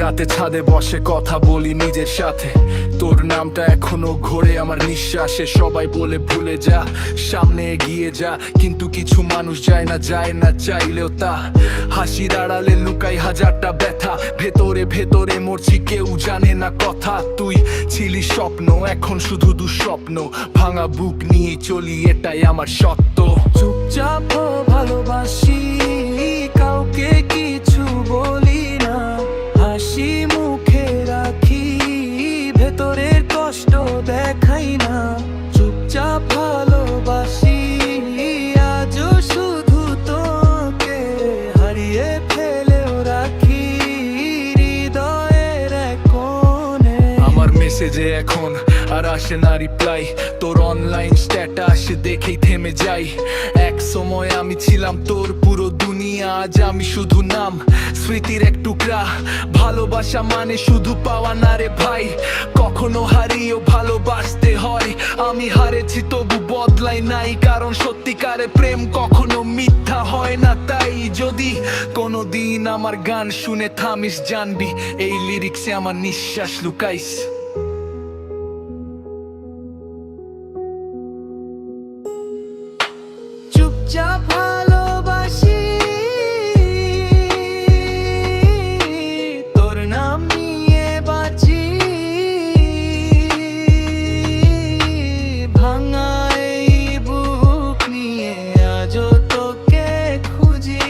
রাতে ছাদে বসে কথা বলি নিজের সাথে, তোর নামটা এখনো ঘোরে আমার নিঃশ্বাসে। সবাই বলে ভুলে যা, সামনে এগিয়ে যা, কিন্তু কিছু মানুষ যায় না চাইলেও তা। হাসির আড়ালে লুকাই হাজারটা ব্যথা, ভেতরে ভেতরে মরছি কেউ জানে না কথা। তুই ছিলি স্বপ্ন, এখন শুধু দুঃস্বপ্ন, ভাঙা বুক নিয়ে চলি এটাই আমার সত্য। চুপচাপ ভালোবাসি, কাউকে কিছু বলি না, হাসি মুখে রাখি, ভেতরের কষ্ট দেখাই না। চুপচাপ ভালোবাসি, আজও শুধু তোকে, হারিয়ে ফেলেও রাখি হৃদয়ের এক কোণে। আমার মেসেজে এখন আর আসে না রিপ্লাই, তোর অনলাইন স্ট্যাটাস দেখেই থেমে যাই। এক সময় আমি ছিলাম তোর পুরো দুনিয়া, আজ আমি শুধু নাম, স্মৃতির এক টুকরা। ভালোবাসা মানে শুধু পাওয়া না রে ভাই, কখনো হারিয়েও ভালোবাসতে হয়। আমি হারেছি তবু বদলাই নাই, কারণ সত্যিকারের প্রেম কখনো মিথ্যা হয় না। তাই যদি কোনোদিন আমার গান শুনে থামিস, জানবি এই লিরিক্সে আমার নিঃশ্বাস লুকাইস। চুপচাপ ভালোবাসি, তোর নাম নিয়ে বাঁচি, ভাঙা এই বুক নিয়ে আজও তোকে খুঁজি।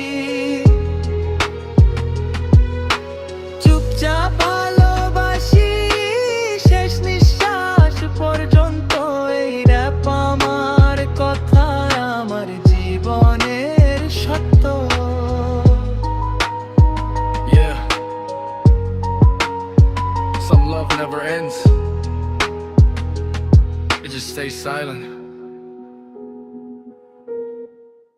চুপচাপ ভালোবাসি, শেষ নিঃশ্বাস পর্যন্ত এই র‍্যাপ আমার কথা, আমার জীবনের সত্য। Some love never ends, it just stays silent.